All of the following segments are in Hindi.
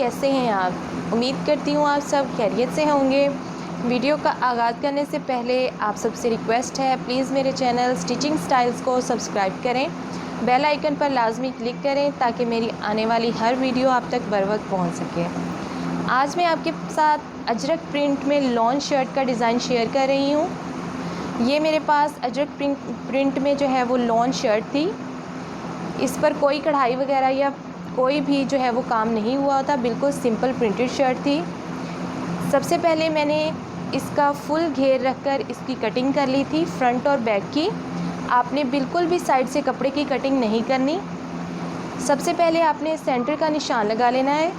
कैसे हैं आप? उम्मीद करती हूँ आप सब खैरियत से होंगे। वीडियो का आगाज़ करने से पहले आप सबसे रिक्वेस्ट है, प्लीज़ मेरे चैनल स्टिचिंग स्टाइल्स को सब्सक्राइब करें, बेल आइकन पर लाजमी क्लिक करें ताकि मेरी आने वाली हर वीडियो आप तक बर वक्त पहुँच सके। आज मैं आपके साथ अजरक प्रिंट में लॉन शर्ट का डिज़ाइन शेयर कर रही हूँ। ये मेरे पास अजरक प्रिंट में जो है वो लॉन शर्ट थी। इस पर कोई कढ़ाई वगैरह या कोई भी जो है वो काम नहीं हुआ था, बिल्कुल सिंपल प्रिंटेड शर्ट थी। सबसे पहले मैंने इसका फुल घेर रखकर इसकी कटिंग कर ली थी, फ्रंट और बैक की। आपने बिल्कुल भी साइड से कपड़े की कटिंग नहीं करनी। सबसे पहले आपने सेंटर का निशान लगा लेना है।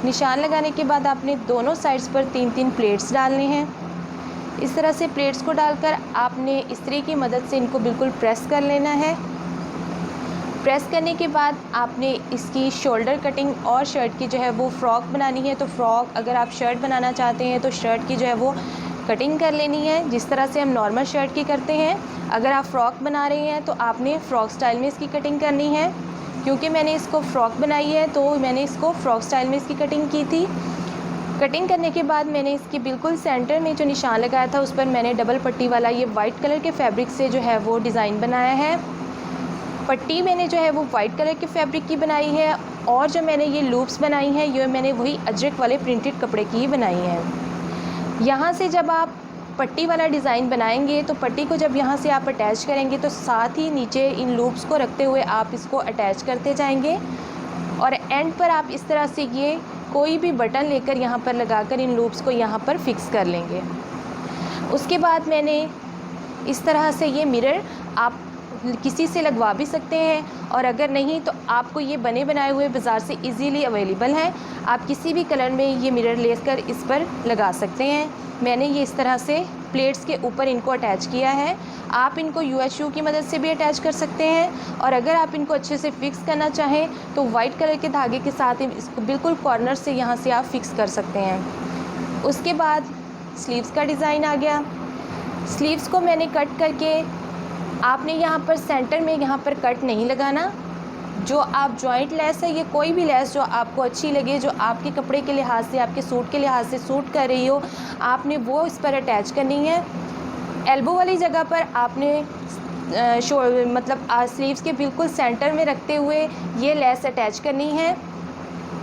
निशान लगाने के बाद आपने दोनों साइड्स पर 3-3 प्लेट्स डालने हैं। इस तरह से प्लेट्स को डालकर आपने इस्त्री की मदद से इनको बिल्कुल प्रेस कर लेना है। प्रेस करने के बाद आपने इसकी शोल्डर कटिंग और शर्ट की जो है वो फ़्रॉक बनानी है। तो फ़्रॉक, अगर आप शर्ट बनाना चाहते हैं तो शर्ट की जो है वो कटिंग कर लेनी है, जिस तरह से हम नॉर्मल शर्ट की करते हैं। अगर आप फ़्रॉक बना रहे हैं तो आपने फ़्रॉक स्टाइल में इसकी कटिंग करनी है। क्योंकि मैंने इसको फ़्रॉक बनाई है तो मैंने इसको फ़्रॉक स्टाइल में इसकी कटिंग की थी। कटिंग करने के बाद मैंने इसके बिल्कुल सेंटर में जो निशान लगाया था उस पर मैंने डबल पट्टी वाला ये वाइट कलर के फैब्रिक से जो है वो डिज़ाइन बनाया है। पट्टी मैंने जो है वो वाइट कलर के फैब्रिक की बनाई है और जो मैंने ये लूप्स बनाई हैं ये मैंने वही अजरक वाले प्रिंटेड कपड़े की ही बनाई हैं। यहाँ से जब आप पट्टी वाला डिज़ाइन बनाएंगे तो पट्टी को जब यहाँ से आप अटैच करेंगे तो साथ ही नीचे इन लूप्स को रखते हुए आप इसको अटैच करते जाएंगे और एंड पर आप इस तरह से ये कोई भी बटन लेकर यहाँ पर लगाकर इन लूप्स को यहाँ पर फिक्स कर लेंगे। उसके बाद मैंने इस तरह से ये मिरर आप किसी से लगवा भी सकते हैं और अगर नहीं तो आपको ये बने बनाए हुए बाज़ार से इजीली अवेलेबल हैं। आप किसी भी कलर में ये मिरर लेकर इस पर लगा सकते हैं। मैंने ये इस तरह से प्लेट्स के ऊपर इनको अटैच किया है। आप इनको यूएचयू की मदद से भी अटैच कर सकते हैं और अगर आप इनको अच्छे से फिक्स करना चाहें तो वाइट कलर के धागे के साथ इसको बिल्कुल कॉर्नर से यहाँ से आप फिक्स कर सकते हैं। उसके बाद स्लीव्स का डिज़ाइन आ गया। स्लीव्स को मैंने कट करके आपने यहाँ पर सेंटर में यहाँ पर कट नहीं लगाना। जो आप जॉइंट लेस है, ये कोई भी लेस जो आपको अच्छी लगे, जो आपके कपड़े के लिहाज से, आपके सूट के लिहाज से सूट कर रही हो, आपने वो इस पर अटैच करनी है। एल्बो वाली जगह पर आपने मतलब स्लीव्स के बिल्कुल सेंटर में रखते हुए ये लेस अटैच करनी है।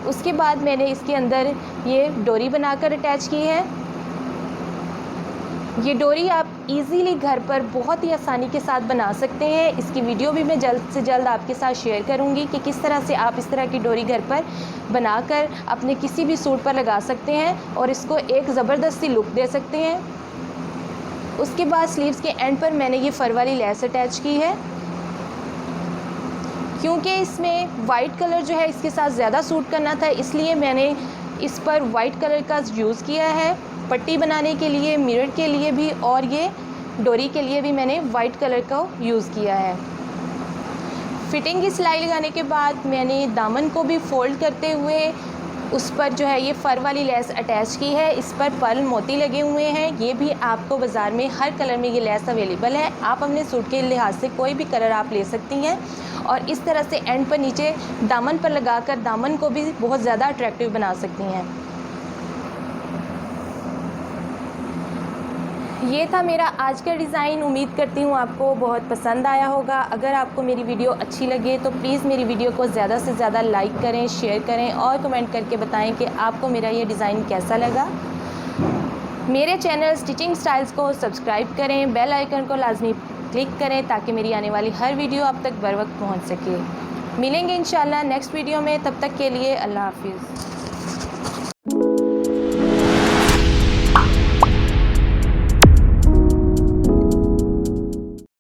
उसके बाद मैंने इसके अंदर ये डोरी बनाकर अटैच की है। ये डोरी आप इजीली घर पर बहुत ही आसानी के साथ बना सकते हैं। इसकी वीडियो भी मैं जल्द से जल्द आपके साथ शेयर करूंगी कि किस तरह से आप इस तरह की डोरी घर पर बनाकर अपने किसी भी सूट पर लगा सकते हैं और इसको एक ज़बरदस्ती लुक दे सकते हैं। उसके बाद स्लीव्स के एंड पर मैंने ये फ़र वाली लेस अटैच की है। क्योंकि इसमें वाइट कलर जो है इसके साथ ज़्यादा सूट करना था, इसलिए मैंने इस पर वाइट कलर का यूज़ किया है। पट्टी बनाने के लिए, मिरर के लिए भी और ये डोरी के लिए भी मैंने वाइट कलर का यूज़ किया है। फिटिंग की सिलाई लगाने के बाद मैंने दामन को भी फोल्ड करते हुए उस पर जो है ये फ़र वाली लेस अटैच की है। इस पर पर्ल मोती लगे हुए हैं। ये भी आपको बाज़ार में हर कलर में ये लेस अवेलेबल है। आप अपने सूट के लिहाज से कोई भी कलर आप ले सकती हैं और इस तरह से एंड पर नीचे दामन पर लगाकर दामन को भी बहुत ज़्यादा अट्रैक्टिव बना सकती हैं। ये था मेरा आज का डिज़ाइन। उम्मीद करती हूँ आपको बहुत पसंद आया होगा। अगर आपको मेरी वीडियो अच्छी लगे तो प्लीज़ मेरी वीडियो को ज़्यादा से ज़्यादा लाइक करें, शेयर करें और कमेंट करके बताएं कि आपको मेरा ये डिज़ाइन कैसा लगा। मेरे चैनल स्टिचिंग स्टाइल्स को सब्सक्राइब करें, बेल आइकन को लाजमी क्लिक करें ताकि मेरी आने वाली हर वीडियो आप तक बर वक्त पहुँच सके। मिलेंगे इंशाल्लाह नेक्स्ट वीडियो में, तब तक के लिए अल्लाह हाफिज़।